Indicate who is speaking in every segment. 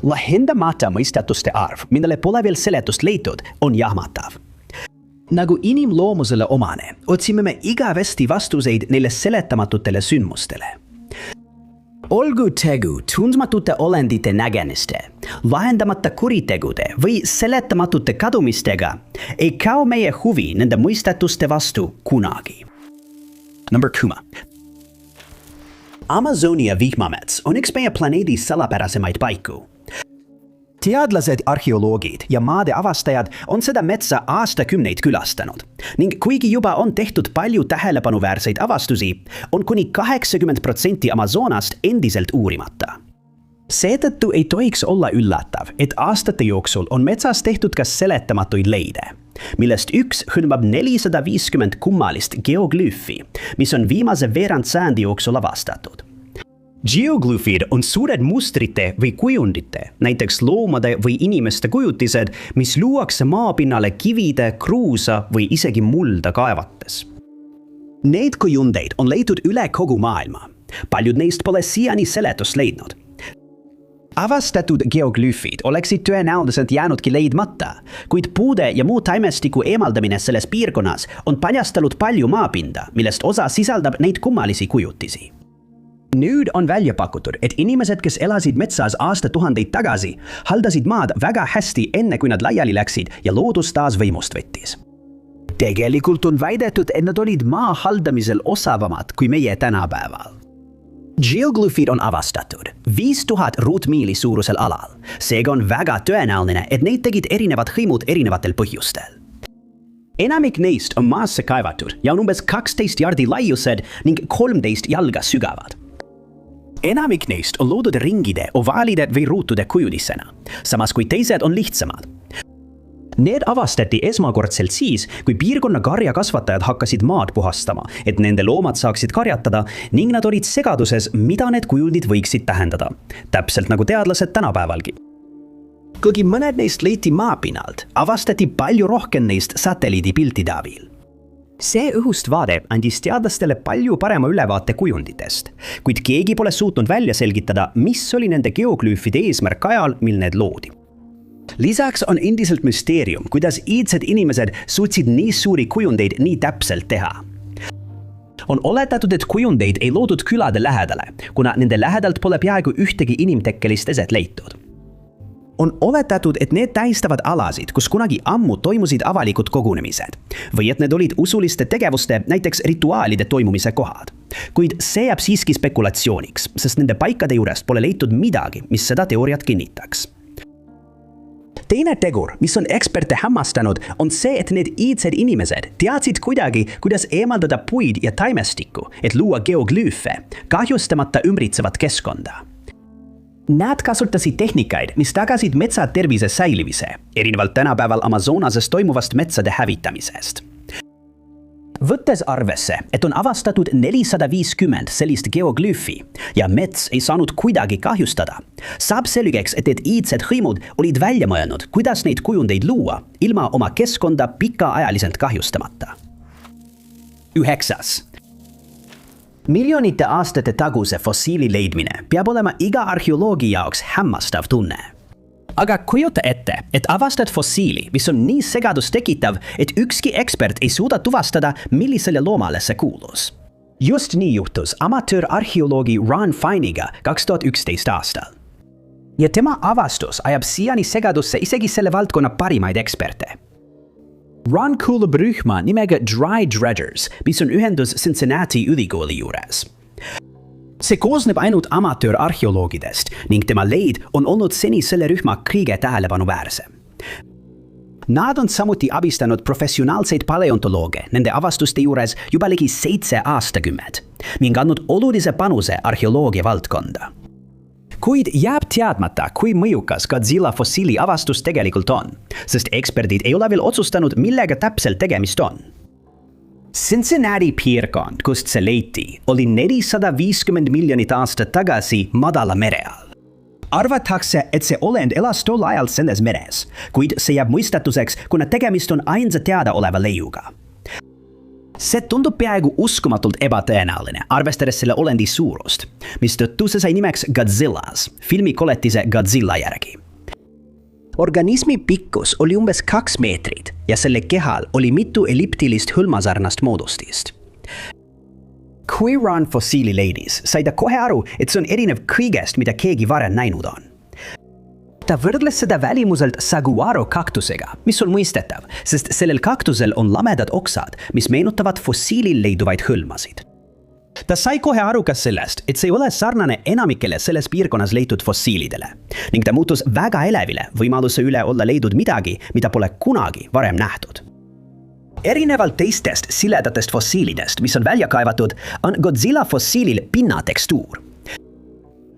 Speaker 1: Lahendamata mõistatuste arv, millele pole veel seletust leitud, on jahmatav. Nagu inimloomusele omane, otsime me igavesti vastuseid neile seletamatutele sündmustele. Olgu tegu tundmatute olendite nägemiste, lahendamata kuritegude või seletamatute kadumistega, ei kao meie huvi nende mõistatuste vastu kunagi. Number 10. Amazonia vihmamets on üks meie planeedi salapärasemaid paiku. Teadlased, arheoloogid ja maade avastajad on seda metsa aastakümneid külastanud ning kuigi juba on tehtud palju tähelepanuväärseid avastusi, on kuni 80% Amazonast endiselt uurimata. Seetõttu ei tohiks olla üllatav, et aastate jooksul on metsas tehtud ka seletamatuid leide, millest üks hõlmab 450 kummalist geoglüüfi, mis on viimase veerandsajandi jooksul avastatud. Geoglüüfid on suured mustrite või kujundite, näiteks loomade või inimeste kujutised, mis luuakse maapinnale kivide, kruusa või isegi mulda kaevates. Need kujundeid on leitud üle kogu maailma. Paljud neist pole siiani seletust leidnud. Avastatud geoglüüfid oleksid tõenäoliselt jäänudki leidmata, kuid puude ja muu taimestiku eemaldamine selles piirkonnas on paljastanud palju maapinda, millest osa sisaldab neid kummalisi kujutisi. Nüüd on välja pakutud, et inimesed, kes elasid metsas aastatuhandeid tagasi, haldasid maad väga hästi enne, kui nad laiali läksid ja loodus taas võimust võttis. Tegelikult on väidetud, et nad olid maa haldamisel osavamad kui meie tänapäeval. Geoglüüfid on avastatud 5000 ruutmiili suurusel alal. Seega on väga tõenäoline, et neid tegid erinevad hõimud erinevatel põhjustel. Enamik neist on maasse kaevatud ja on umbes 12 jardi laiused ning 13 jalga sügavad. Enamik neist on loodud ringide, ovaalide või ruutude kujundisena, samas kui teised on lihtsamad. Need avastati esmakordselt siis, kui piirkonna karjakasvatajad hakkasid maad puhastama, et nende loomad saaksid karjatada ning nad olid segaduses, mida need kujundid võiksid tähendada. Täpselt nagu teadlased tänapäevalgi. Kuigi mõned neist leiti maapinnalt, avastati palju rohkem neist satelliidipiltide abil. See õhust vaade andis teadlastele palju parema ülevaate kujunditest, kuid keegi pole suutnud välja selgitada, mis oli nende geoglüüfide eesmärk ajal, mil need loodi. Lisaks on endiselt müsteerium, kuidas iidsed inimesed suutsid nii suuri kujundeid nii täpselt teha. On oletatud, et kujundeid ei loodud külade lähedale, kuna nende lähedalt pole peaaegu ühtegi inimtekkelist eset leitud. On oletatud, et need tähistavad alasid, kus kunagi ammu toimusid avalikud kogunemised või et need olid usuliste tegevuste, näiteks rituaalide toimumise kohad. Kuid see jääb siiski spekulatsiooniks, sest nende paikade juurest pole leitud midagi, mis seda teooriat kinnitaks. Teine tegur, mis on eksperte hämmastanud, on see, et need iidsed inimesed teadsid kuidagi, kuidas eemaldada puid ja taimestikku, et luua geoglüüfe, kahjustamata ümbritsevat keskkonda. Nad kasutasid tehnikaid, mis tagasid metsa tervise säilimise, erinevalt tänapäeval Amazonases toimuvast metsade hävitamisest. Võttes arvesse, et on avastatud 450 sellist geoglüüfi ja mets ei saanud kuidagi kahjustada, saab selgeks, et need iidsed hõimud olid välja mõelnud, kuidas neid kujundeid luua, ilma oma keskkonda pikaajaliselt kahjustamata. 9. Miljonite aastate taguse fossiili leidmine peab olema iga arheoloogi jaoks hämmastav tunne. Aga kujuta ette, et avastad fossiili, mis on nii segadust tekitav, et ükski ekspert ei suuda tuvastada, millisele loomale see kuulus. Just nii juhtus amatöörarheoloogi Ron Fine'iga 2011 aastal. Ja tema avastus ajab siiani segadusse isegi selle valdkonna parimaid eksperte. Ron kuulub rühma nimega Dry Dredgers, mis on ühendus Cincinnati ülikooli juures. See koosneb ainult amatöörarheoloogidest ning tema leid on olnud seni selle rühma kõige tähelepanuväärsem. Nad on samuti abistanud professionaalseid paleontolooge nende avastuste juures juba ligi 7 aastakümmet ning andnud olulise panuse arheoloogia valdkonda. Kuid jääb teadmata, kui mõjukas Godzilla fossiili avastus tegelikult on, sest eksperdid ei ole veel otsustanud, millega täpselt tegemist on. Cincinnati piirkond, kust see leiti, oli 450 miljonit aastat tagasi Madala mere all. Arvatakse, et see olend elas tol ajal selles meres, kuid see jääb mõistatuseks, kuna tegemist on ainsa teada oleva leiuga. See tundub peaaegu uskumatult ebatõenäoline, arvestades selle olendi suurust, mistõttu see sai nimeks Godzillas, filmikoletise Godzilla järgi. Organismi pikkus oli umbes 2 meetrit ja selle kehal oli mitu elliptilist hõlmasarnast moodustist. Kui Ron fossiili leidis, sai ta kohe aru, et see on erinev kõigest, mida keegi varem näinud on. Ta võrdles seda välimuselt saguaro kaktusega, mis on mõistetav, sest sellel kaktusel on lamedad oksad, mis meenutavad fossiilil leiduvaid hõlmasid. Ta sai kohe aru ka sellest, et see ei ole sarnane enamikele selles piirkonnas leitud fossiilidele ning ta muutus väga elevile võimaluse üle olla leidnud midagi, mida pole kunagi varem nähtud. Erinevalt teistest siledatest fossiilidest, mis on välja kaevatud, on Godzilla fossiilil pinnatekstuur.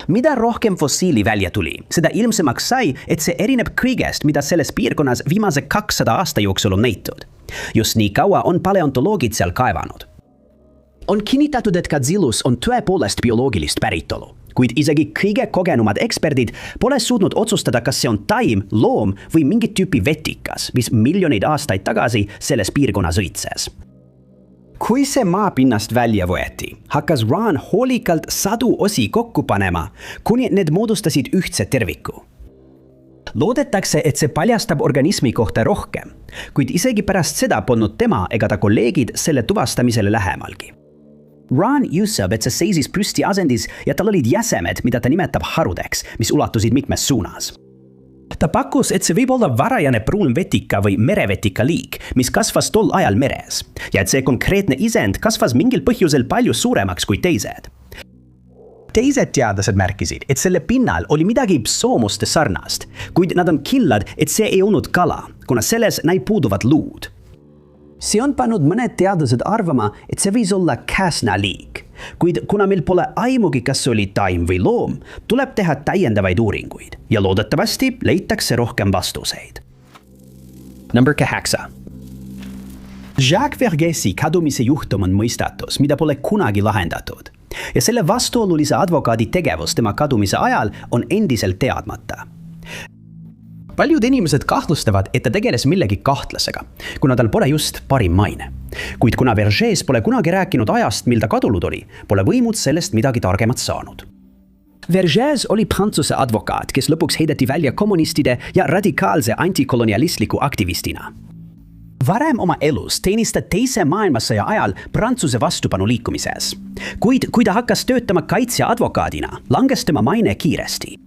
Speaker 1: Mida rohkem fossiili välja tuli, seda ilmsemaks sai, et see erineb kõigest, mida selles piirkonnas viimase 200 aasta jooksul on leitud. Just nii kaua on paleontoloogid seal kaevanud. On kinnitatud, et Godzillus on tõepoolest bioloogilist päritolu, kuid isegi kõige kogenumad eksperdid pole suutnud otsustada, kas see on taim, loom või mingit tüüpi vetikas, mis miljoneid aastaid tagasi selles piirkonnas õitses. Kui see maapinnast välja võeti, hakkas Ron hoolikalt sadu osi kokku panema, kuni need moodustasid ühtse terviku. Loodetakse, et see paljastab organismi kohta rohkem, kuid isegi pärast seda polnud tema ega ta kolleegid selle tuvastamisele lähemalgi. Ron usub, et see seisis püsti asendis ja tal olid jäsemed, mida ta nimetab harudeks, mis ulatusid mitmes suunas. Ta pakkus, et see võib olla varajane pruunvetika või merevetika liik, mis kasvas tol ajal meres, ja et see konkreetne isend kasvas mingil põhjusel palju suuremaks kui teised. Teised teadlased märkisid, et selle pinnal oli midagi psoomuste sarnast, kuid nad on kindlad, et see ei olnud kala, kuna selles näib puuduvad luud. See on pannud mõned teadlased arvama, et see võis olla Käsna liik, kuid kuna meil pole aimugi, kas see oli taim või loom, tuleb teha täiendavaid uuringuid ja loodetavasti leitakse rohkem vastuseid. Number 8. Jacques Vergesi kadumise juhtum on mõistatus, mida pole kunagi lahendatud ja selle vastuolulise advokaadi tegevus tema kadumise ajal on endiselt teadmata. Paljud inimesed kahtlustavad, et ta tegeles millegi kahtlasega, kuna tal pole just parim maine. Kuid kuna Vergès pole kunagi rääkinud ajast, mil ta kadunud oli, pole võimud sellest midagi targemat saanud. Vergès oli Prantsuse advokaat, kes lõpuks heideti välja kommunistide ja radikaalse antikolonialistliku aktivistina. Varem oma elus teenis ta teise maailmasõja ajal Prantsuse vastupanu liikumises. Kuid kui ta hakkas töötama kaitsja advokaadina, langes tema maine kiiresti.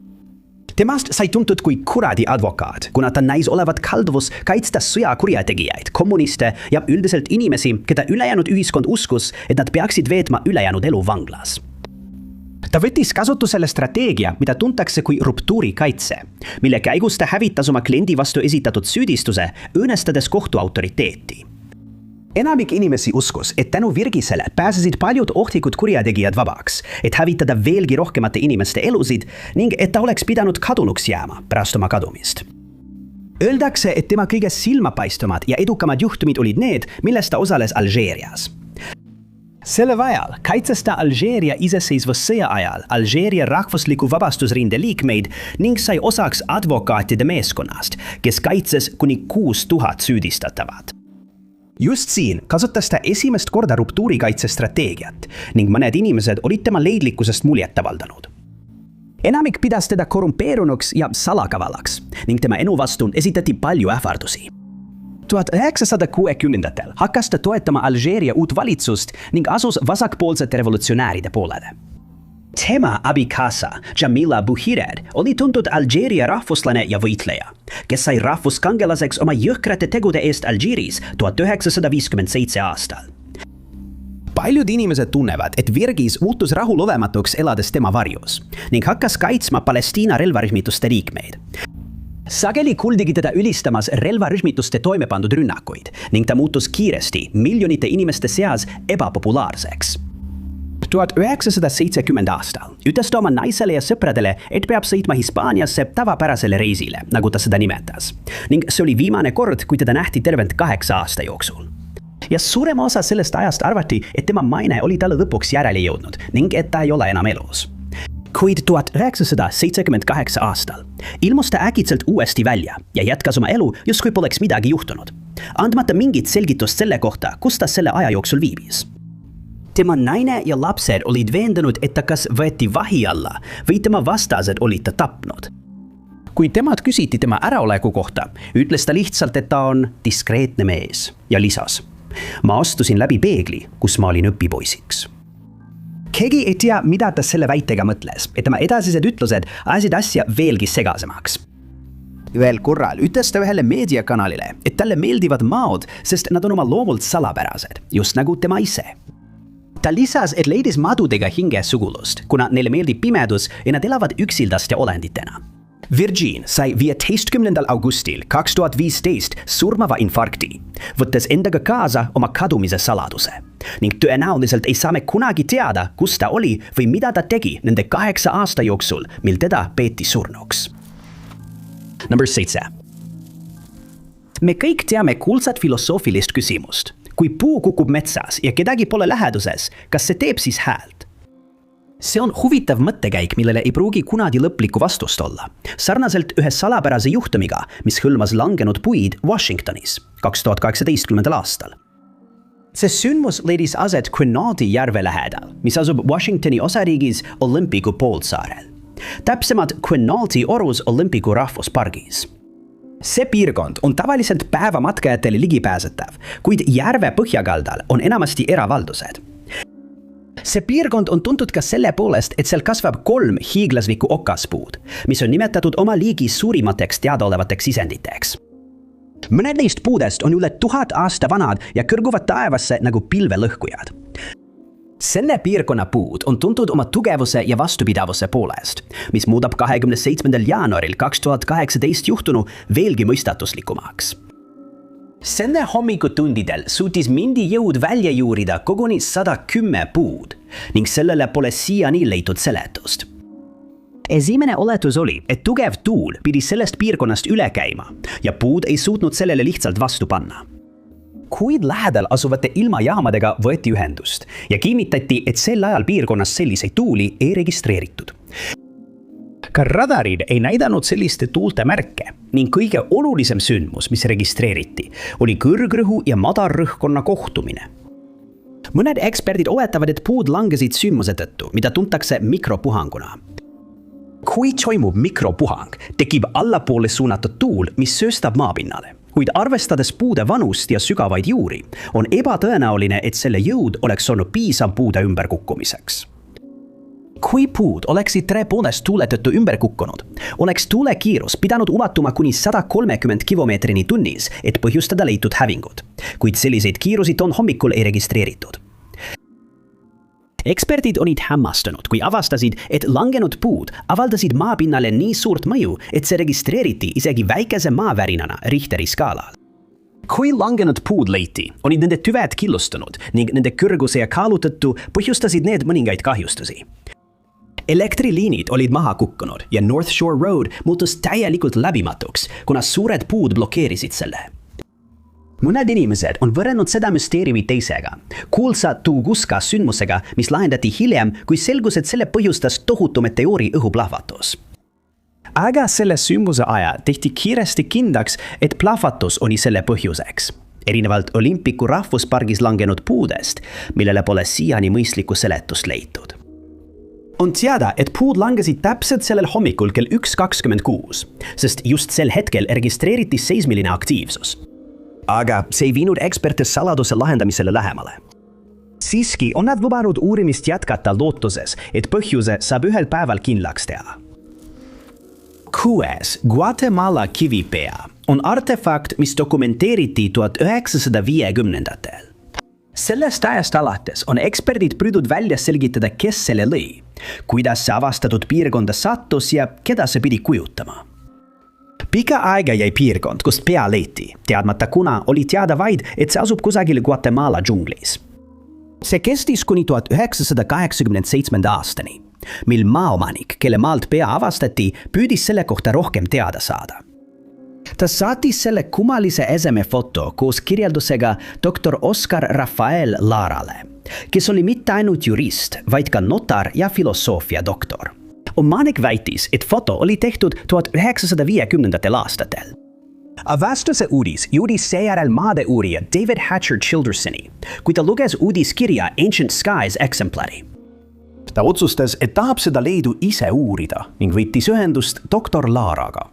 Speaker 1: Temast sai tuntud kui kuradi advokaat, kuna ta näis olevat kalduvus kaitsta sõjakurjategijaid, kommuniste ja üldiselt inimesi, keda ülejäänud ühiskond uskus, et nad peaksid veetma ülejäänud elu vanglas. Ta võttis kasutusele strateegia, mida tuntakse kui ruptuurikaitse, mille käigus ta hävitas oma kliendi vastu esitatud süüdistuse, õõnestades kohtu autoriteeti. Enamik inimesi uskus, et tänu Virgisele pääsesid paljud ohtlikud kurjategijad vabaks, et hävitada veelgi rohkemate inimeste elusid ning et ta oleks pidanud kadunuks jääma pärast oma kadumist. Öeldakse, et tema kõige silmapaistvamad ja edukamad juhtumid olid need, milles ta osales Alžeerias. Selle ajal kaitses ta Alžeeria iseseisvussõja ajal Alžeeria rahvusliku vabastusrinde liikmeid ning sai osaks advokaatide meeskonnast, kes kaitses kuni 6000 süüdistatavat. Just siin kasutas ta esimest korda ruptuurikaitse strateegiat ning mõned inimesed olid tema leidlikkusest muljet avaldanud. Enamik pidas teda korrumpeerunuks ja salakavalaks ning tema elu vastu esitati palju ähvardusi. 1960-ndatel hakkas ta toetama Alžeeria uut valitsust ning asus vasakpoolsete revolutsionääride poolele. Tema abikaasa, Jamila Buhired, oli tuntud Alžeeria rahvuslane ja võitleja, kes sai rahvuskangelaseks oma jõhkrate tegude eest Alžiiris 1957 aastal. Paljud inimesed tunnevad, et Virgis muutus rahulolematuks elades tema varjus ning hakkas kaitsma Palestiina relvarühmituste liikmeid. Sageli kuuldigi teda ülistamas relvarühmituste toimepandud rünnakuid ning ta muutus kiiresti miljonite inimeste seas ebapopulaarseks. 1970 aastal ütles ta oma naisele ja sõpradele, et peab sõitma Hispaaniasse tavapärasele reisile, nagu ta seda nimetas. Ning see oli viimane kord, kui teda nähti tervelt 8 aasta jooksul. Ja suurema osa sellest ajast arvati, et tema maine oli talle lõpuks järele jõudnud ning et ta ei ole enam elus. Kuid 1978 aastal ilmus ta äkitselt uuesti välja ja jätkas oma elu, justkui poleks midagi juhtunud, andmata mingit selgitust selle kohta, kus ta selle aja jooksul viibis. Tema naine ja lapsed olid veendunud, et ta kas võeti vahi alla või tema vastased olid ta tapnud. Kui temalt küsiti tema äraoleku kohta, ütles ta lihtsalt, et ta on diskreetne mees ja lisas: "Ma astusin läbi peegli, kus ma olin õpipoisiks." Keegi ei tea, mida ta selle väitega mõtles, et tema edasised ütlused ajasid asja veelgi segasemaks. Ühel korral ütles ta ühele meediakanalile, et talle meeldivad maod, sest nad on oma loomult salapärased, just nagu tema ise. Ta lisas, et leidis madudega hingesugulust, kuna neile meeldib pimedus ja nad elavad üksildaste olenditena. Virgin sai 15. augustil 2015 surmava infarkti, võttes endaga kaasa oma kadumise saladuse. Ning tõenäoliselt ei saa me kunagi teada, kus ta oli või mida ta tegi nende 8 aasta jooksul, mil teda peeti surnuks. Number 7. Me kõik teame kuulsat filosoofilist küsimust. Kui puu kukub metsas ja kedagi pole läheduses, kas see teeb siis häält? See on huvitav mõttekäik, millele ei pruugi kunagi lõplikku vastust olla. Sarnaselt ühe salapärase juhtumiga, mis hõlmas langenud puid Washingtonis 2018. aastal. See sündmus leidis aset Quinaulti järve lähedal, mis asub Washingtoni osariigis Olympicu poolsaarel. Täpsemalt Quinaulti orus Olympicu rahvuspargis. See piirkond on tavaliselt päevamatkajatele ligipääsetav, kuid järve põhjakaldal on enamasti eravaldused. See piirkond on tuntud ka selle poolest, et seal kasvab 3 hiiglaslikku okaspuud, mis on nimetatud oma liigi suurimateks teadaolevateks sisenditeks. Mõned neist puudest on üle 1000 aasta vanad ja kõrguvad taevasse nagu pilvelõhkujad. Selle piirkonna puud on tuntud oma tugevuse ja vastupidavuse poolest, mis muudab 27. jaanuaril 2018 juhtunu veelgi mõistatuslikumaks. Selle hommikutundidel suutis mindi jõud välja juurida koguni 110 puud ning sellele pole siiani leitud seletust. Esimene oletus oli, et tugev tuul pidi sellest piirkonnast üle käima ja puud ei suutnud sellele lihtsalt vastu panna. Kuid lähedal asuvate ilmajaamadega võeti ühendust ja kinnitati, et sel ajal piirkonnas selliseid tuuli ei registreeritud. Ka radarid ei näidanud selliste tuulte märke ning kõige olulisem sündmus, mis registreeriti, oli kõrgrõhu ja madarrõhkkonna kohtumine. Mõned eksperdid oletavad, et puud langesid sündmuse tõttu, mida tuntakse mikropuhanguna. Kui toimub mikropuhang, tekib allapoole suunatud tuul, mis sööstab maapinnale. Kuid arvestades puude vanust ja sügavaid juuri, on ebatõenäoline, et selle jõud oleks olnud piisav puude ümberkukkumiseks. Kui puud oleksid tõepoolest tuule tõttu ümber kukkunud, oleks tuulekiirus pidanud ulatuma kuni 130 kilomeetrini tunnis, et põhjustada leitud hävingud, kuid selliseid kiirusi toon hommikul ei registreeritud. Eksperdid olid hämmastunud, kui avastasid, et langenud puud avaldasid maapinnale nii suurt mõju, et see registreeriti isegi väikese maavärinana Richteri skaalal. Kui langenud puud leiti, olid nende tüved killustunud ning nende kõrguse ja kaalu tõttu põhjustasid need mõningaid kahjustusi. Elektriliinid olid maha kukkunud ja North Shore Road muutus täielikult läbimatuks, kuna suured puud blokeerisid selle. Mõned inimesed on võrrelnud seda müsteeriumi teisega, kuulsa Tunguska sündmusega, mis lahendati hiljem, kui selgus, et selle põhjustas tohutu meteoori õhuplahvatus. Aga selle sündmuse ajal tehti kiiresti kindlaks, et plahvatus oli selle põhjuseks. Erinevalt Olympicu rahvuspargis langenud puudest, millele pole siiani mõistlikku seletust leitud. On teada, et puud langesid täpselt sellel hommikul kell 1:26, sest just sel hetkel registreeriti seismiline aktiivsus. Aga see ei viinud eksperte saladuse lahendamisele lähemale. Siiski on nad lubanud uurimist jätkata lootuses, et põhjuse saab ühel päeval kindlaks teha. 6. Guatemala kivipea on artefakt, mis dokumenteeriti 1950-ndatel. Sellest ajast alates on eksperdid püüdnud välja selgitada, kes selle lõi, kuidas see avastatud piirkonda sattus ja keda see pidi kujutama. Pika aega jäi piirkond, kust pea leiti, teadmata kuna oli teada vaid, et see asub kusagil Guatemala džunglis. See kestis kuni 1987. aastani, mil maaomanik, kelle maalt pea avastati, püüdis selle kohta rohkem teada saada. Ta saatis selle kummalise esemefoto koos kirjeldusega doktor Oscar Rafael Larale, kes oli mitte ainult jurist, vaid ka notar ja filosoofia doktor. Omanik väitis, et foto oli tehtud 1950. aastatel. Avastuse uudis jõudis seejärel maadeuurija David Hatcher Childersoni, kui ta luges uudiskirja Ancient Skies eksemplari. Ta otsustas, et tahab seda leidu ise uurida ning võttis ühendust doktor Laraga.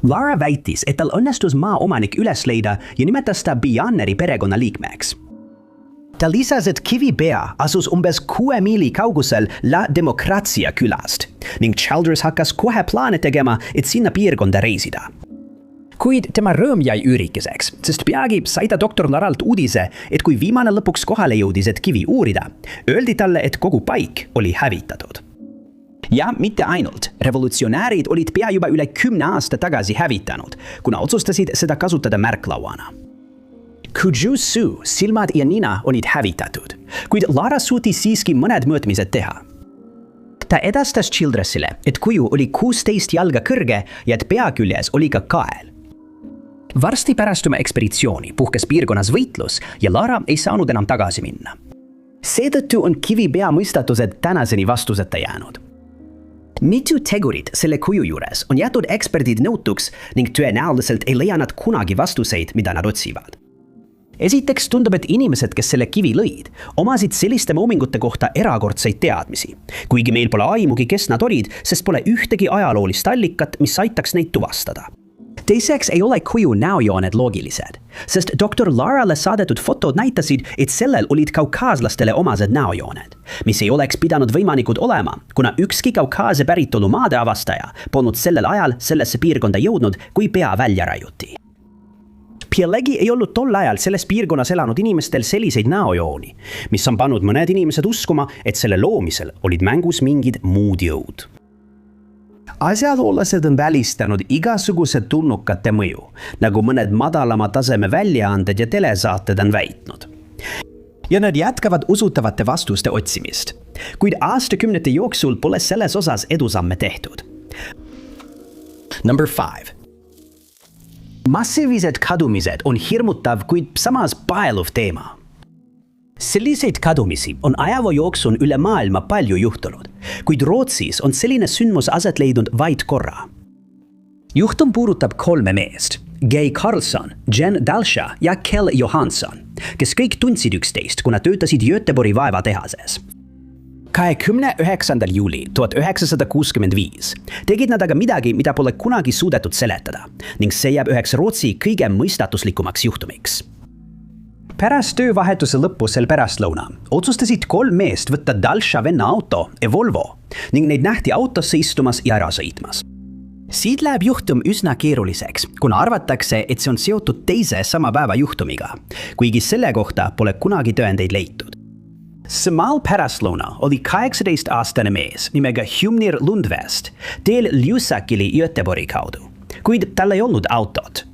Speaker 1: Lara väitis, et tal õnnestus maaomanik üles leida ja nimetas ta Bianneri perekonna liikmeks. Ta lisas, et kivipea asus umbes 6 miili kaugusel La Democratia külast ning Childers hakkas kohe plaane tegema, et sinna piirkonda reisida. Kuid tema rõõm jäi üürikeseks, sest peagi sai ta doktor Laralt uudise, et kui viimane lõpuks kohale jõudis, et kivi uurida, öeldi talle, et kogu paik oli hävitatud. Ja mitte ainult, revolutsionäärid olid pea juba üle 10 aasta tagasi hävitanud, kuna otsustasid seda kasutada märklauana. Kujusu silmad ja nina olid hävitatud, kuid Lara suutis siiski mõned mõõtmised teha. Ta edastas Childersile, et kuju oli 16 jalga kõrge ja et pea küljes oli ka kael. Varsti pärast oma ekspeditsiooni puhkes piirkonnas võitlus ja Lara ei saanud enam tagasi minna. Seetõttu on kivipea mõistatused tänaseni vastuseta jäänud. Mitu tegurit selle kuju juures on jätud eksperdid nõutuks ning tõenäoliselt ei leia nad kunagi vastuseid, mida nad otsivad. Esiteks tundub, et inimesed, kes selle kivi lõid, omasid selliste moomingute kohta erakordseid teadmisi, kuigi meil pole aimugi, kes nad olid, sest pole ühtegi ajaloolist allikat, mis aitaks neid tuvastada. Teiseks ei ole kuju näojooned loogilised, sest doktor Larale saadetud fotod näitasid, et sellel olid kaukaaslastele omased näojooned, mis ei oleks pidanud võimalikud olema, kuna ükski Kaukaase päritolu maade avastaja polnud sellel ajal sellesse piirkonda jõudnud, kui pea välja raiuti. Pealegi ei olnud tol ajal selles piirkonnas elanud inimestel selliseid näojooni, mis on pannud mõned inimesed uskuma, et selle loomisel olid mängus mingid muud jõud. Asjaolulased on välistanud igasuguse tulnukate mõju, nagu mõned madalama taseme väljaanded ja telesaated on väitnud. Ja nad jätkavad usutavate vastuste otsimist, kuid aastakümnete jooksul pole selles osas edusamme tehtud. Number 5. Massiivised kadumised on hirmutav, kuid samas paeluv teema. Selliseid kadumisi on ajaloo jooksul üle maailma palju juhtunud, kuid Rootsis on selline sündmus aset leidnud vaid korra. Juhtum puudutab 3 meest, Gay Carlson, Jen Dalsha ja Kjell Johansson, kes kõik tundsid üksteist, kuna töötasid Göteborgi vaevatehases. 29. juuli 1965 tegid nad aga midagi, mida pole kunagi suudetud seletada ning see jääb üheks Rootsi kõige mõistatuslikumaks juhtumiks. Pärast töövahetuse lõppu sel pärastlõuna otsustasid 3 meest võtta Dalsha venna auto Volvo ning neid nähti autosse istumas ja ära sõitmas. Siit läheb juhtum üsna keeruliseks, kuna arvatakse, et see on seotud teise sama päeva juhtumiga, kuigi selle kohta pole kunagi tõendeid leitud. Samal pärastlõuna oli 18-aastane mees nimega Hjumnir Lundvest teel Ljusakili Göteborgi kaudu, kuid tal ei olnud autot.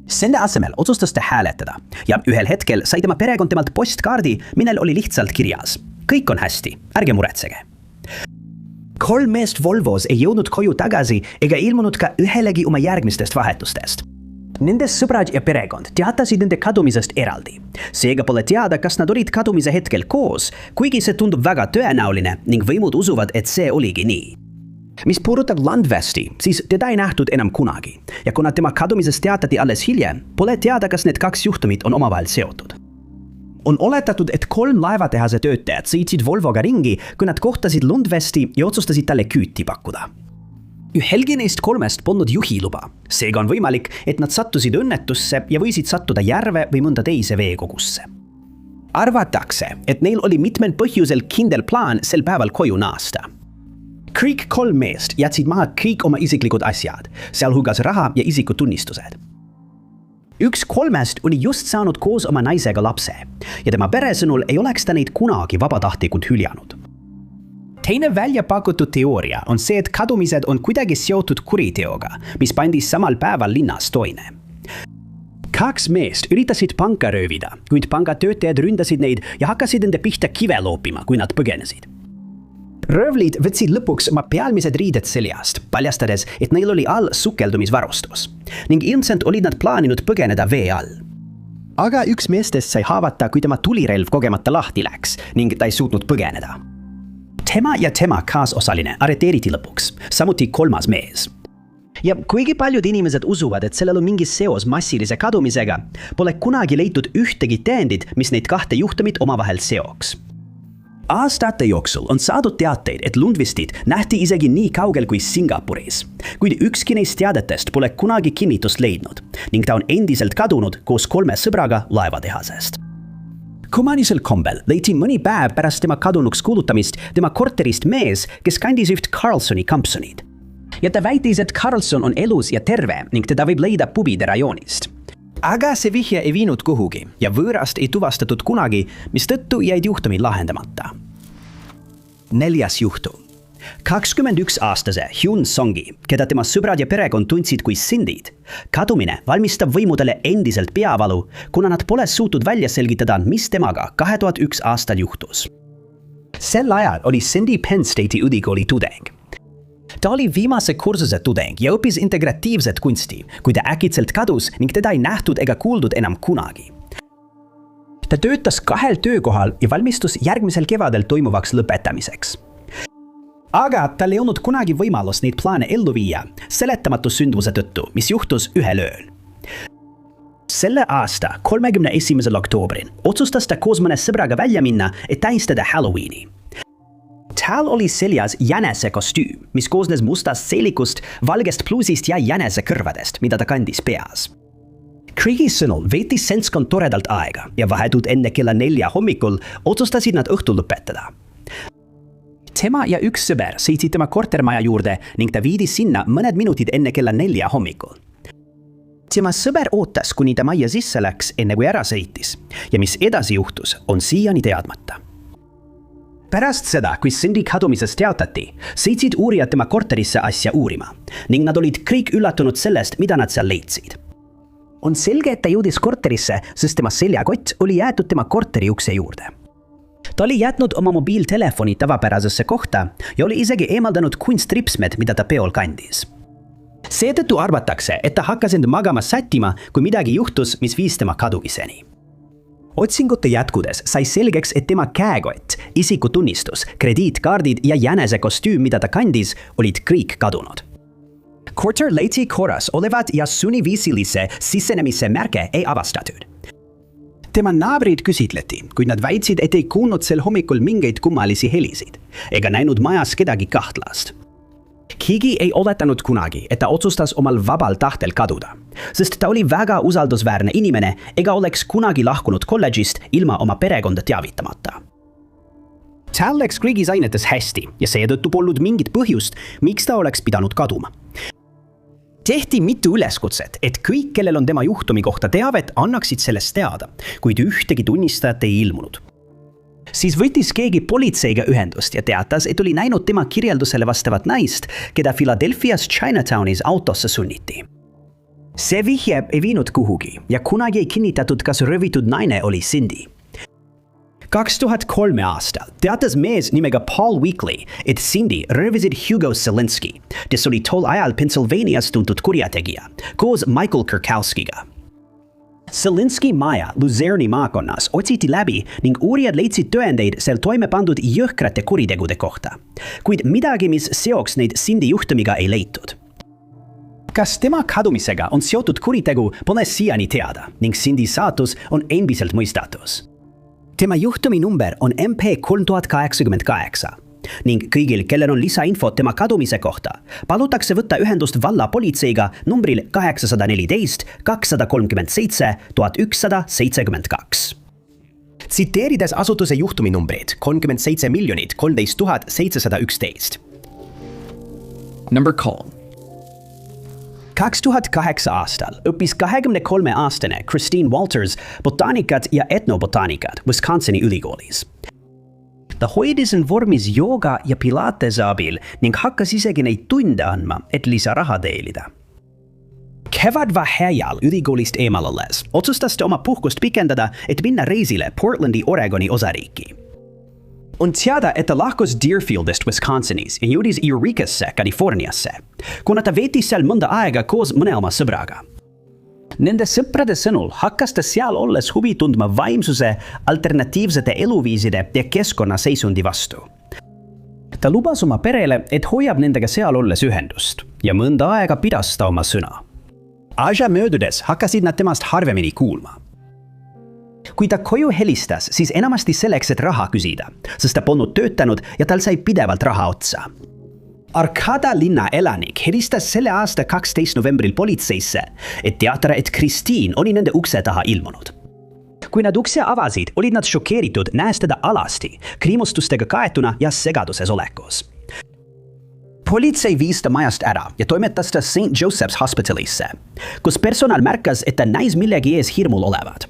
Speaker 1: Selle asemel otsustas ta hääletada ja ühel hetkel sai tema perekond temalt postkaardi, millel oli lihtsalt kirjas. Kõik on hästi, ärge muretsege. 3 meest Volvos ei jõudnud koju tagasi ega ilmunud ka ühelegi oma järgmistest vahetustest. Nende sõbrad ja perekond teatasid nende kadumisest eraldi. Seega pole teada, kas nad olid kadumise hetkel koos, kuigi see tundub väga tõenäoline ning võimud usuvad, et see oligi nii. Mis puudutab Lundvesti, siis teda ei nähtud enam kunagi ja kuna tema kadumisest teatati alles hiljem, pole teada, kas need 2 juhtumit on omavahel seotud. On oletatud, et 3 laevatehase töötajad sõitsid Volvoga ringi, kui nad kohtasid Lundvesti ja otsustasid talle küüti pakkuda. Ühelgi neist 3 polnud juhiluba, seega on võimalik, et nad sattusid õnnetusse ja võisid sattuda järve või mõnda teise veekogusse. Arvatakse, et neil oli mitmel põhjusel kindel plaan sel päeval koju naasta. Kõik 3 meest jätsid maha kõik oma isiklikud asjad, sealhulgas raha ja isikutunnistused. Üks 3 oli just saanud koos oma naisega lapse ja tema pere sõnul ei oleks ta neid kunagi vabatahtlikult hüljanud. Teine välja pakutud teooria on see, et kadumised on kuidagi seotud kuriteoga, mis pandi samal päeval linnas toime. 2 meest üritasid panka röövida, kuid pangatöötajad ründasid neid ja hakkasid nende pihta kive loopima, kui nad põgenesid. Röövlid võtsid lõpuks oma pealmised riided seljast, paljastades, et neil oli all sukeldumisvarustus ning ilmselt olid nad plaaninud põgeneda vee all. Aga üks meestest sai haavata, kui tema tulirelv kogemata lahti läks ning ta ei suutnud põgeneda. Tema ja tema kaasosaline arreteeriti lõpuks, samuti kolmas mees. Ja kuigi paljud inimesed usuvad, et sellel on mingi seos massilise kadumisega, pole kunagi leitud ühtegi tõendit, mis neid kahte juhtumit omavahel seoks. Aastate jooksul on saadud teateid, et Lundqvistid nähti isegi nii kaugel kui Singapuris, kuid ükski neist teadetest pole kunagi kinnitust leidnud ning ta on endiselt kadunud koos 3 sõbraga laevatehasest. Kumalisel kombel leiti mõni päev pärast tema kadunuks kuulutamist tema korterist mees, kes kandis üht Carlsoni kampsunid. Ja ta väitis, et Carlson on elus ja terve ning teda võib leida pubide rajoonist. Aga see vihje ei viinud kuhugi ja võõrast ei tuvastatud kunagi, mistõttu jäid juhtumi lahendamata. 4. juhtum. 21-aastase Hyun Songi, keda tema sõbrad ja perekond tundsid kui Cindyd, kadumine valmistab võimudele endiselt peavalu, kuna nad pole suutnud välja selgitada, mis temaga 2001 aastal juhtus. Sel ajal oli Cindy Penn State'i ülikooli tudeng. Ta oli viimase kursuse tudeng ja õppis integratiivset kunsti, kui ta äkitselt kadus ning teda ei nähtud ega kuuldud enam kunagi. Ta töötas 2 töökohal ja valmistus järgmisel kevadel toimuvaks lõpetamiseks. Aga tal ei olnud kunagi võimalust neid plaane ellu viia seletamatu sündmuse tõttu, mis juhtus ühel ööl. Selle aasta 31. oktoobril otsustas ta koos mõne sõbraga välja minna, et tähistada Halloweeni. Tal oli seljas jänese kostüüm, mis koosnes mustast seelikust, valgest pluusist ja jänese kõrvadest, mida ta kandis peas. Craigie sõnul veetis seltskond toredalt aega ja vahetult enne kella 4 hommikul otsustasid nad õhtu lõpetada. Tema ja üks sõber sõitsid tema kortermaja juurde ning ta viidi sinna mõned minutid enne kella 4 hommikul. Tema sõber ootas, kuni ta majja sisse läks, enne kui ära sõitis ja mis edasi juhtus, on siiani teadmata. Pärast seda, kui Cindy kadumisest teatati, sõitsid uurijad tema korterisse asja uurima ning nad olid kõik üllatunud sellest, mida nad seal leidsid. On selge, et ta jõudis korterisse, sest tema seljakott oli jäetud tema korteri ukse juurde. Ta oli jätnud oma mobiiltelefoni tavapärasesse kohta ja oli isegi eemaldanud kunstripsmed, mida ta peol kandis. Seetõttu arvatakse, et ta hakkas end magama sättima, kui midagi juhtus, mis viis tema kadumiseni. Otsingute jätkudes sai selgeks, et tema käekott, isikutunnistus, krediitkaardid ja jänese kostüüm, mida ta kandis, olid kõik kadunud. Korter leiti korras olevat ja sunniviisilise sisenemise märke ei avastatud. Tema naabrid küsitleti, kuid nad väitsid, et ei kuulnud sel hommikul mingeid kummalisi helisid ega näinud majas kedagi kahtlast. Keegi ei oletanud kunagi, et ta otsustas omal vabal tahtel kaduda, sest ta oli väga usaldusväärne inimene ega oleks kunagi lahkunud kolledžist ilma oma perekonda teavitamata. Tal läks Craigies ainetes hästi ja seetõttu polnud mingit põhjust, miks ta oleks pidanud kaduma. Tehti mitu üleskutset, et kõik, kellel on tema juhtumi kohta teavet, annaksid sellest teada, kuid ühtegi tunnistajat ei ilmunud. Siis võttis keegi politseiga ühendust ja teatas, et oli näinud tema kirjeldusele vastavat naist, keda Philadelphias Chinatownis autosse sunniti. See vihje ei viinud kuhugi ja kunagi ei kinnitatud, kas röövitud naine oli Cindy. 2003 aastal teatas mees nimega Paul Weekly, et Cindy röövisid Hugo Selinski, kes oli tol ajal Pennsylvanias tuntud kurjategija, koos Michael Kurkowskiga. Selinski maja Luzerne'i maakonnas otsiti läbi ning uurijad leidsid tõendeid seal toime pandud jõhkrate kuritegude kohta, kuid midagi, mis seoks neid Cindy juhtumiga, ei leitud. Kas tema kadumisega on seotud kuritegu, pole siiani teada ning Cindy saatus on endiselt mõistatus. Tema juhtumi number on MP3088 ning kõigil, kellel on lisainfot tema kadumise kohta, palutakse võtta ühendust valla politseiga numbril 814 237 1172. Tsiteerides asutuse juhtumi numbreid 37 13 711. Number call. 2008 aastal õppis 23-aastane Christine Walters botaanikat ja etnobotaanikat Wisconsini ülikoolis. Ta hoidis end vormis jooga ja pilatese abil ning hakkas isegi neid tunde andma, et lisaraha teenida. Kevadvaheajal ülikoolist eemal olles otsustas ta oma puhkust pikendada, et minna reisile Portlandi, Oregoni osariiki. On teada, et ta lahkus Deerfieldist Wisconsinis ja jõudis Eurekasse, Californiasse, kuna ta veetis seal mõnda aega koos mõne oma sõbraga. Nende sõprade sõnul hakkas ta seal olles huvi tundma vaimsuse, alternatiivsete eluviiside ja keskkonnaseisundi vastu. Ta lubas oma perele, et hoiab nendega seal olles ühendust ja mõnda aega pidas ta oma sõna. Aja möödudes hakkasid nad temast harvemini kuulma. Kui ta koju helistas, siis enamasti selleks, et raha küsida, sest ta polnud töötanud ja tal sai pidevalt raha otsa. Arkada linna elanik helistas selle aasta 12. novembril politseisse, et teatada, et Christine oli nende ukse taha ilmunud. Kui nad ukse avasid, olid nad šokeeritud, näes teda alasti, kriimustustega kaetuna ja segaduses olekus. Politsei viis ta majast ära ja toimetas ta St. Joseph's Hospitalisse, kus personal märkas, et ta näis millegi ees hirmul olevat.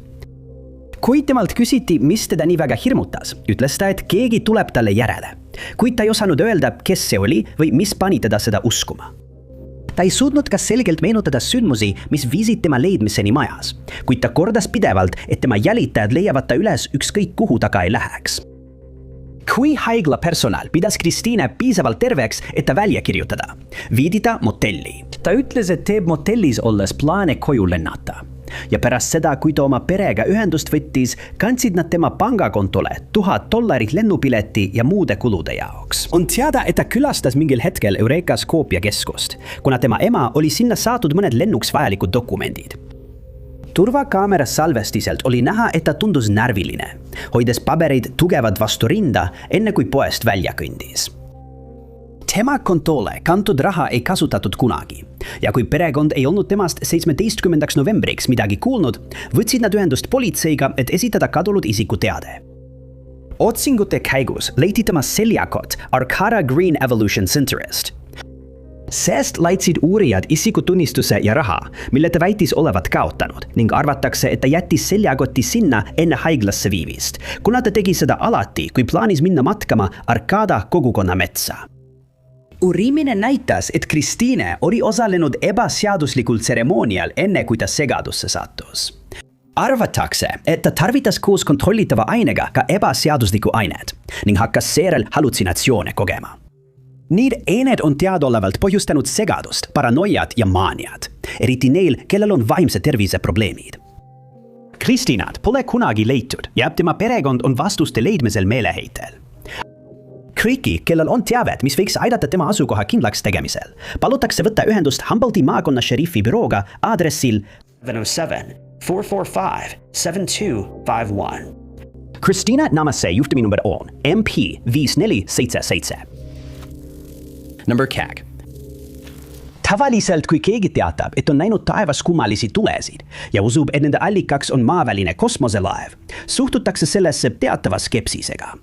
Speaker 1: Kui temalt küsiti, mis teda nii väga hirmutas, ütles ta, et keegi tuleb talle järele, kuid ta ei osanud öelda, kes see oli või mis pani teda seda uskuma. Ta ei suutnud ka selgelt meenutada sündmusi, mis viisid tema leidmiseni majas, kuid ta kordas pidevalt, et tema jälitajad leiavad ta üles ükskõik kuhu taga ei läheks. Kui haigla personal pidas Christine piisavalt terveks, et ta välja kirjutada, viidi ta motelli. Ta ütles, et teeb motellis olles plaane koju lennata. Ja pärast seda, kui ta oma perega ühendust võttis, kandsid nad tema pangakontole $1000 lennupileti ja muude kulude jaoks. On teada, et ta külastas mingil hetkel Eureka Skopje keskust, kuna tema ema oli sinna saadud mõned lennuks vajalikud dokumendid. Turvakaamera salvestiselt oli näha, et ta tundus närviline, hoides pabereid tugevad vastu rinda, enne kui poest välja kõndis. Tema kontole kantud raha ei kasutatud kunagi ja kui perekond ei olnud temast 17. novembriks midagi kuulnud, võtsid nad ühendust politseiga, et esitada kadunud isiku teade. Otsingute käigus leiti tema seljakott Arkada Green Evolution Centerist. Sest laitsid uurijad isikutunnistuse ja raha, mille ta väitis olevat kaotanud ning arvatakse, et ta jättis seljakotti sinna enne haiglasse viivist, kuna ta tegi seda alati, kui plaanis minna matkama Arkada kogukonna metsa. Uurimine näitas, et Christine oli osalenud ebaseaduslikul tseremoonial enne, kui ta segadusse sattus. Arvatakse, et ta tarvitas koos kontrollitava ainega ka ebaseaduslikku ainet ning hakkas seejärel hallutsinatsioone kogema. Need ained on teadaolevalt põhjustanud segadust, paranoiat ja maaniat, eriti neil, kellel on vaimse tervise probleemid. Christinat pole kunagi leitud ja tema perekond on vastuste leidmisel meeleheitel. Kõiki, kellel on teavet, mis võiks aidata tema asukoha kindlaks tegemisel, palutakse võtta ühendust Humboldti maakonna šerifi bürooga aadressil 707-445-7251. Christina Namaste juhtuminumber on MP5477. Number CAG. Tavaliselt, kui keegi teatab, et on näinud taevas kummalisi tulesid ja usub, et nende allikaks on maaväline kosmoselaev, suhtutakse sellesse teatava skepsisega.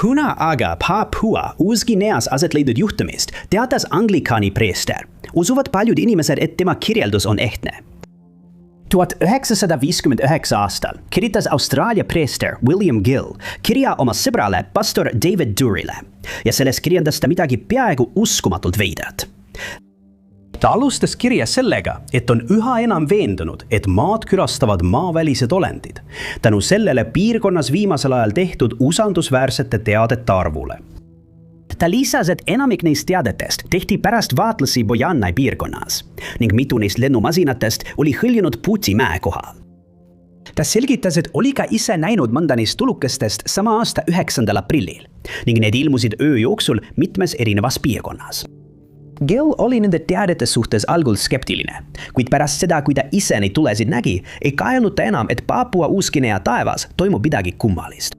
Speaker 1: Kuna aga Papua Uus-Guineas aset leidnud juhtumist teatas anglikaani preester, usuvad paljud inimesed, et tema kirjeldus on ehtne. 1959 aastal kirjutas Austraalia preester William Gill kirja oma sõbrale pastor David Dury'le ja selles kirjeldas ta midagi peaaegu uskumatult veidrat. Ta alustas kirja sellega, et on üha enam veendunud, et maad külastavad maavälised olendid, tänu sellele piirkonnas viimasel ajal tehtud usaldusväärsete teadete arvule. Ta lisas, et enamik neist teadetest tehti pärast vaatlusi Bojanai piirkonnas ning mitu neist lennumasinatest oli hõljunud Puti mäe kohal. Ta selgitas, et oli ka ise näinud mõnda neist tulukestest sama aasta 9. aprillil ning need ilmusid öö jooksul mitmes erinevas piirkonnas. Gill oli nende teadete suhtes algul skeptiline, kuid pärast seda, kui ta ise neid tulesid nägi, ei kaelnud ta enam, et Papua Uus-Guinea taevas toimub midagi kummalist.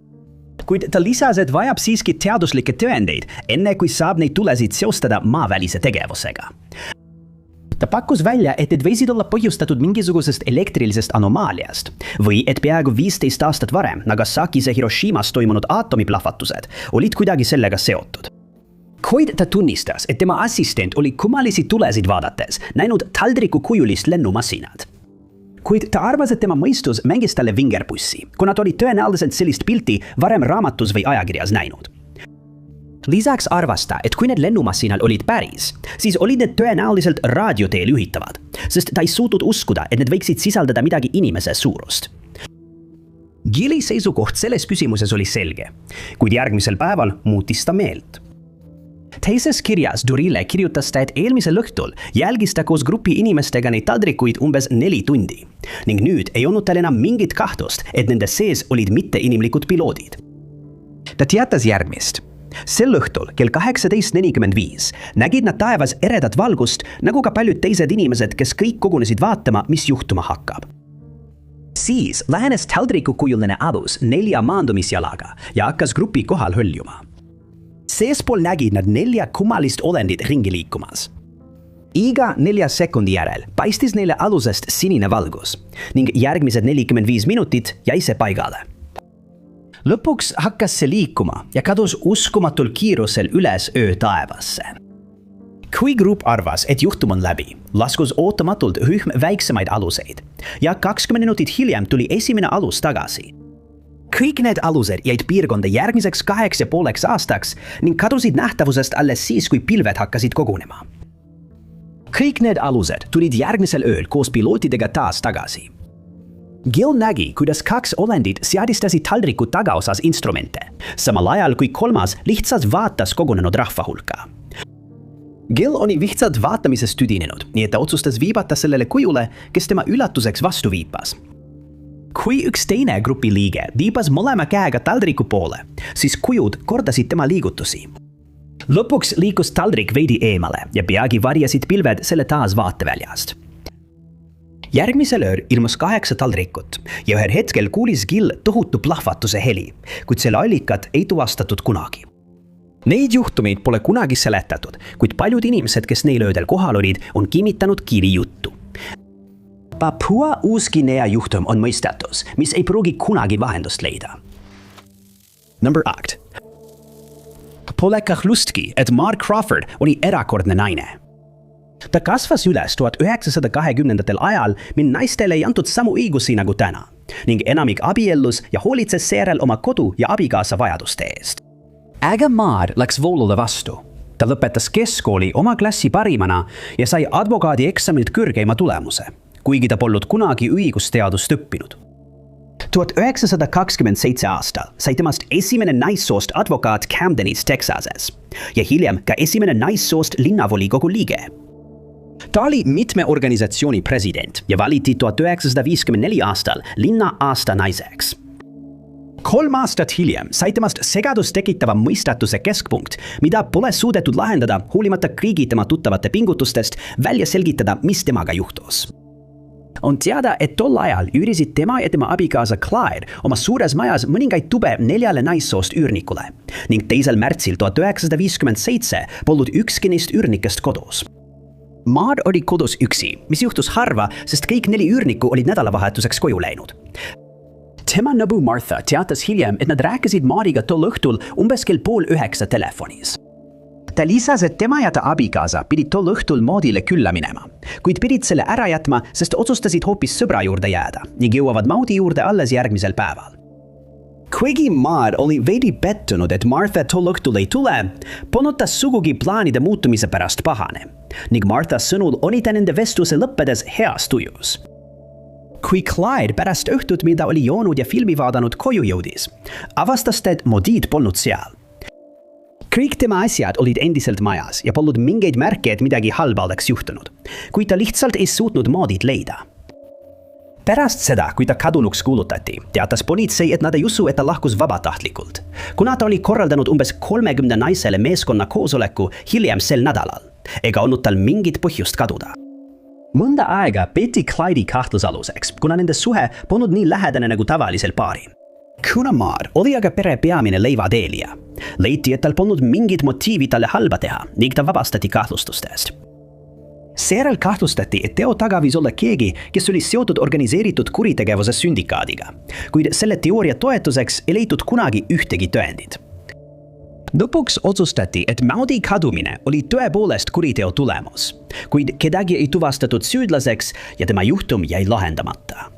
Speaker 1: Kuid ta lisas, et vajab siiski teaduslikke tõendeid, enne kui saab neid tulesid seostada maavälise tegevusega. Ta pakkus välja, et need võisid olla põhjustatud mingisugusest elektrilisest anomaaliast või et peaaegu 15 aastat varem Nagasakis ja Hiroshimas toimunud aatomiplahvatused olid kuidagi sellega seotud. Kuid ta tunnistas, et tema assistent oli kummalisi tulesid vaadates näinud taldriku kujulist lennumasinad. Kuid ta arvas, et tema mõistus mängis talle vingerpussi, kuna ta oli tõenäoliselt sellist pilti varem raamatus või ajakirjas näinud. Lisaks arvas ta, et kui need lennumasinal olid päris, siis olid need tõenäoliselt raadioteel juhitavad, sest ta ei suutnud uskuda, et need võiksid sisaldada midagi inimese suurust. Gilli seisukoht selles küsimuses oli selge, kuid järgmisel päeval muutis ta meelt. Teises kirjas Dury'le kirjutas ta, et eelmisel õhtul jälgis ta koos grupi inimestega neid taldrikuid umbes 4 tundi ning nüüd ei olnud tal enam mingit kahtlust, et nende sees olid mitteinimlikud piloodid. Ta teatas järgmist. Sel õhtul kell 18:45 nägid nad taevas eredat valgust, nagu ka paljud teised inimesed, kes kõik kogunesid vaatama, mis juhtuma hakkab. Siis lähenes taldrikukujuline alus 4 maandumisjalaga ja hakkas grupi kohal hõljuma. Seespool nägid nad 4 kummalist olendit ringi liikumas. Iga 4 sekundi järel paistis neile alusest sinine valgus ning järgmised 45 minutit jäi see paigale. Lõpuks hakkas see liikuma ja kadus uskumatul kiirusel üles öö taevasse. Kui grupp arvas, et juhtum on läbi, laskus ootamatult rühm väiksemaid aluseid ja 20 minutit hiljem tuli esimene alus tagasi. Kõik need alused jäid piirkonda järgmiseks 8,5 aastaks ning kadusid nähtavusest alles siis, kui pilved hakkasid kogunema. Kõik need alused tulid järgmisel ööl koos pilootidega taas tagasi. Gill nägi, kuidas 2 olendit seadistasid taldriku tagaosas instrumente, samal ajal kui 3 lihtsalt vaatas kogunenud rahva hulka. Gill oli lihtsalt vaatamises tüdinenud, nii et ta otsustas viibata sellele kujule, kes tema üllatuseks vastu viipas. Kui üks teine grupi liige viibas mõlema käega taldriku poole, siis kujud kordasid tema liigutusi. Lõpuks liikus taldrik veidi eemale ja peagi varjasid pilved selle taas vaateväljast. Järgmisel ööl ilmus 8 taldrikut ja ühel hetkel kuulis Gill tohutu plahvatuse heli, kuid selle allikat ei tuvastatud kunagi. Neid juhtumeid pole kunagi seletatud, kuid paljud inimesed, kes neil öödel kohal olid, on kinnitanud Gilli juttu. Papua Uus-Guinea juhtum on mõistatus, mis ei pruugi kunagi vahendust leida. Number 8. Pole kahtlustki, et Mark Crawford oli erakordne naine. Ta kasvas üles 1920. ajal, mil naistele ei antud samu õigusi nagu täna ning enamik abiellus ja hoolitses seejärel oma kodu ja abikaasa vajaduste eest. Äge Maar läks voolule vastu. Ta lõpetas keskkooli oma klassi parimana ja sai advokaadi eksamilt kõrgeima tulemuse, kuigi ta polnud kunagi õigusteadust õppinud. 1927 aastal sai temast esimene naissoost advokaat Camdenis, Texases ja hiljem ka esimene naissoost linnavolikogu liige. Ta oli mitme organisatsiooni president ja valiti 1954 aastal linna aasta naiseks. 3 aastat hiljem sai temast segadust tekitava mõistatuse keskpunkt, mida pole suudetud lahendada hoolimata kõigi tema tuttavate pingutustest välja selgitada, mis temaga juhtus. On teada, et tol ajal üürisid tema ja tema abikaasa Clyde oma suures majas mõningaid tube 4 naissoost üürnikule ning 2. märtsil 1957 polnud ükski neist üürnikest kodus. Maar oli kodus üksi, mis juhtus harva, sest kõik 4 üürnikku olid nädalavahetuseks koju läinud. Tema nõbu Martha teatas hiljem, et nad rääkisid Maariga tol õhtul umbes kell 8:30 telefonis. Ta lisas, et tema ja ta abikaasa pidid tol õhtul Maudile külla minema, kuid pidid selle ära jätma, sest otsustasid hoopis sõbra juurde jääda ning jõuavad Maudi juurde alles järgmisel päeval. Kuigi Maar oli veidi pettunud, et Martha tol õhtul ei tule, polnud ta sugugi plaanide muutumise pärast pahane ning Martha sõnul oli ta nende vestluse lõppedes heas tujus. Kui Clyde pärast õhtut, mida oli joonud ja filmi vaadanud, koju jõudis, avastas ta, et Maudid polnud seal. Kõik tema asjad olid endiselt majas ja polnud mingeid märke, et midagi halba oleks juhtunud, kuid ta lihtsalt ei suutnud Maudid leida. Pärast seda, kui ta kadunuks kuulutati, teatas politsei, et nad ei usu, et ta lahkus vabatahtlikult, kuna ta oli korraldanud umbes 30 naisele meeskonna koosoleku hiljem sel nädalal, ega olnud tal mingit põhjust kaduda. Mõnda aega peeti Clyde'i kahtlusaluseks, kuna nende suhe polnud nii lähedane nagu tavalisel paaril. Kuna Maar oli aga pere peamine leivateenija, leiti, et tal polnud mingit motiivi talle halba teha ning ta vabastati kahtlustustest. Seejärel kahtlustati, et teo taga võis olla keegi, kes oli seotud organiseeritud kuritegevuse sündikaadiga, kuid selle teooria toetuseks ei leitud kunagi ühtegi tõendit. Lõpuks otsustati, et Maudi kadumine oli tõepoolest kuriteo tulemus, kuid kedagi ei tuvastatud süüdlaseks ja tema juhtum jäi lahendamata.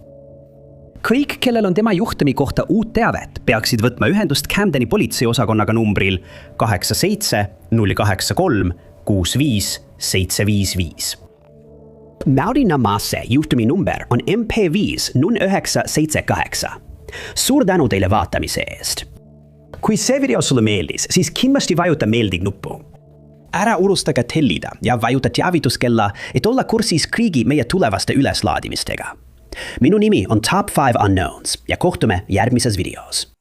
Speaker 1: Kõik, kellel on tema juhtumi kohta uut teavet, peaksid võtma ühendust Camdeni politseiosakonnaga numbril 87 083 65 755. Maudi Namasse juhtumi number on MP5 0978. Suur tänu teile vaatamise eest. Kui see video sulle meeldis, siis kindlasti vajuta meeldib nuppu. Ära unusta ka tellida ja vajuta teavituskella, et olla kursis kõigi meie tulevaste üleslaadimistega. Minu nimi on Top 5 Unknowns ja kohtume järgmises videos.